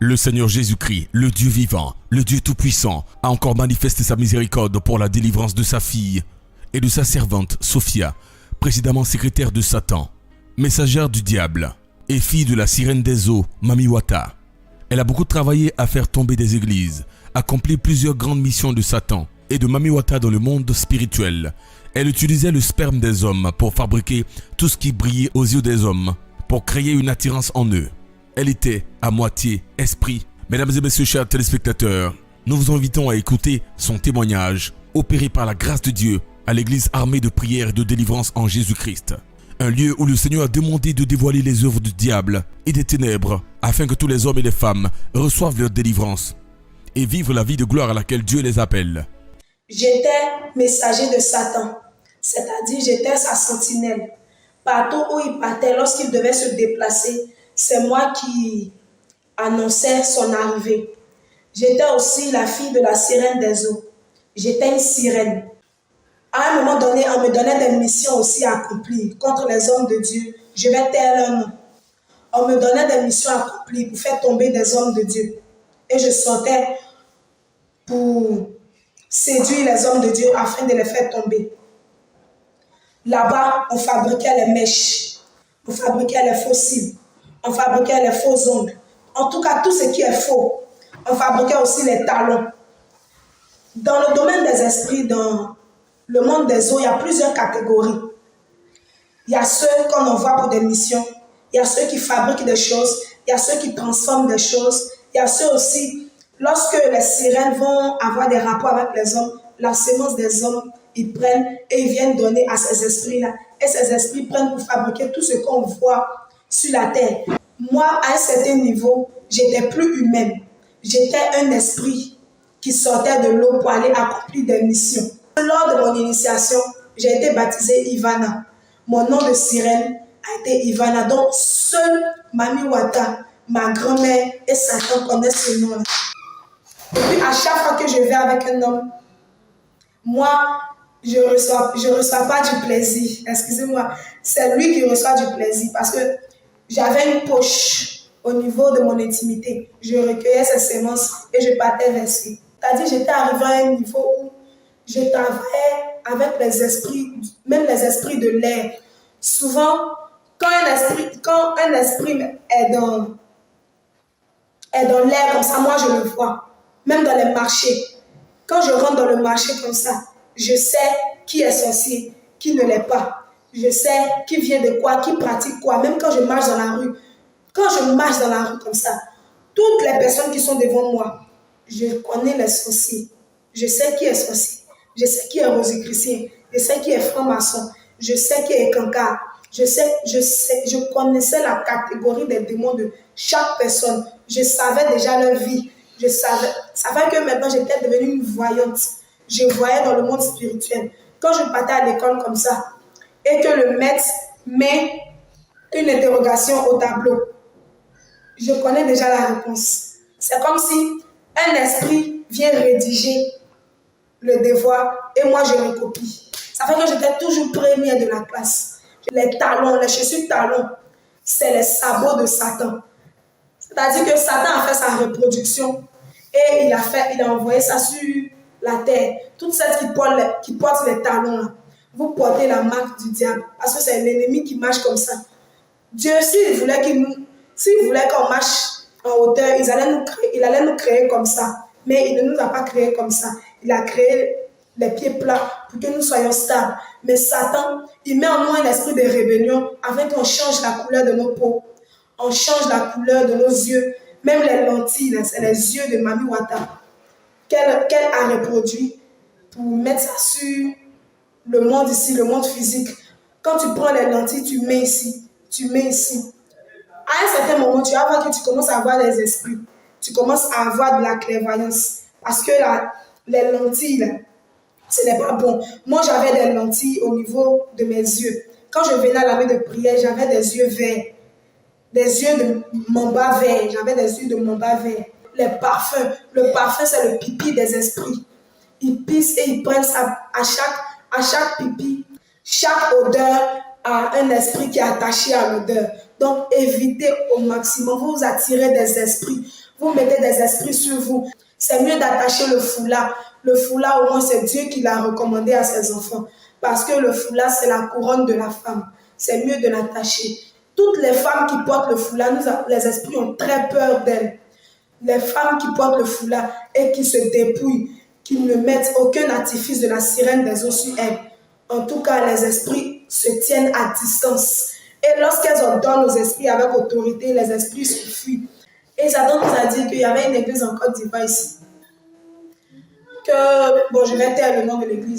Le Seigneur Jésus-Christ, le Dieu vivant, le Dieu tout-puissant, a encore manifesté sa miséricorde pour la délivrance de sa fille et de sa servante Sophia, précédemment secrétaire de Satan, messagère du diable et fille de la sirène des eaux, Mami Wata. Elle a beaucoup travaillé à faire tomber des églises, accompli plusieurs grandes missions de Satan et de Mami Wata dans le monde spirituel. Elle utilisait le sperme des hommes pour fabriquer tout ce qui brillait aux yeux des hommes, pour créer une attirance en eux. Elle était à moitié esprit. Mesdames et messieurs, chers téléspectateurs, nous vous invitons à écouter son témoignage, opéré par la grâce de Dieu à l'église armée de prière et de délivrance en Jésus-Christ. Un lieu où le Seigneur a demandé de dévoiler les œuvres du diable et des ténèbres, afin que tous les hommes et les femmes reçoivent leur délivrance et vivent la vie de gloire à laquelle Dieu les appelle. J'étais messager de Satan, c'est-à-dire j'étais sa sentinelle. Partout où il partait, lorsqu'il devait se déplacer, c'est moi qui annonçais son arrivée. J'étais aussi la fille de la sirène des eaux. J'étais une sirène. À un moment donné, on me donnait des missions aussi à accomplir contre les hommes de Dieu. Je vais taire leur nom. On me donnait des missions à accomplir pour faire tomber des hommes de Dieu. Et je sortais pour séduire les hommes de Dieu afin de les faire tomber. Là-bas, on fabriquait les mèches, on fabriquait les fossiles, on fabriquait les faux ongles. En tout cas, tout ce qui est faux. On fabriquait aussi les talons. Dans le domaine des esprits, dans le monde des eaux, il y a plusieurs catégories. Il y a ceux qu'on envoie pour des missions, il y a ceux qui fabriquent des choses, il y a ceux qui transforment des choses, il y a ceux aussi, lorsque les sirènes vont avoir des rapports avec les hommes, la sémence des hommes, ils prennent et ils viennent donner à ces esprits-là. Et ces esprits prennent pour fabriquer tout ce qu'on voit sur la terre. Moi, à un certain niveau, j'étais plus humaine. J'étais un esprit qui sortait de l'eau pour aller accomplir des missions. Lors de mon initiation, j'ai été baptisée Ivana. Mon nom de sirène a été Ivana. Donc, seule Mami Wata, ma grand-mère et Satan connaissent ce nom-là. Et puis, à chaque fois que je vais avec un homme, moi, je reçois pas du plaisir. Excusez-moi, c'est lui qui reçoit du plaisir parce que j'avais une poche au niveau de mon intimité. Je recueillais ses semences et je partais vers lui. C'est-à-dire, j'étais arrivée à un niveau où je travaillais avec les esprits, même les esprits de l'air. Souvent, quand un esprit est dans l'air comme ça, moi je le vois. Même dans les marchés. Quand je rentre dans le marché comme ça, je sais qui est sorcier, qui ne l'est pas. Je sais qui vient de quoi, qui pratique quoi. Même quand je marche dans la rue. Quand je marche dans la rue comme ça, toutes les personnes qui sont devant moi, je connais les sorciers. Je sais qui est sorcier. Je sais qui est rosicrucien. Je sais qui est franc-maçon. Je sais qui est cancard. Je connaissais la catégorie des démons de chaque personne. Je savais déjà leur vie. Je savais que maintenant j'étais devenue une voyante. Je voyais dans le monde spirituel. Quand je partais à l'école comme ça, et que le maître met une interrogation au tableau, je connais déjà la réponse. C'est comme si un esprit vient rédiger le devoir et moi je recopie. Ça fait que j'étais toujours première de la classe. Les talons, les chaussures talons, c'est les sabots de Satan. C'est-à-dire que Satan a fait sa reproduction et il a envoyé ça sur la terre. Toutes celles qui portent les talons, là, vous portez la marque du diable. Parce que c'est l'ennemi qui marche comme ça. Dieu, s'il voulait qu'on marche en hauteur, il allait nous créer comme ça. Mais il ne nous a pas créé comme ça. Il a créé les pieds plats pour que nous soyons stables. Mais Satan, il met en nous un esprit de rébellion afin qu'on change la couleur de nos peaux. On change la couleur de nos yeux. Même les lentilles, c'est les yeux de Mami Wata qu'elle a reproduit pour mettre ça sur le monde ici, le monde physique. Quand tu prends les lentilles, tu mets ici, tu mets ici. À un certain moment, tu vas voir que tu commences à avoir des esprits. Tu commences à avoir de la clairvoyance. Parce que les lentilles, là, ce n'est pas bon. Moi, j'avais des lentilles au niveau de mes yeux. Quand je venais à la main de prière, j'avais des yeux verts. Des yeux de mamba vert. J'avais des yeux de mamba vert. Les parfums. Le parfum, c'est le pipi des esprits. Ils pissent et ils prennent ça à chaque pipi. Chaque odeur a un esprit qui est attaché à l'odeur. Donc, évitez au maximum. Vous attirez des esprits. vous mettez des esprits sur vous. C'est mieux d'attacher le foulard. Le foulard, au moins, c'est Dieu qui l'a recommandé à ses enfants. Parce que le foulard, c'est la couronne de la femme. C'est mieux de l'attacher. Toutes les femmes qui portent le foulard, les esprits ont très peur d'elles. Les femmes qui portent le foulard et qui se dépouillent, qui ne mettent aucun artifice de la sirène des eaux sur elles. En tout cas, les esprits se tiennent à distance. Et lorsqu'elles ordonnent aux esprits avec autorité, les esprits se fuient. Et Satan nous a dit qu'il y avait une église en Côte d'Ivoire ici. Bon, je vais taire le nom de l'église.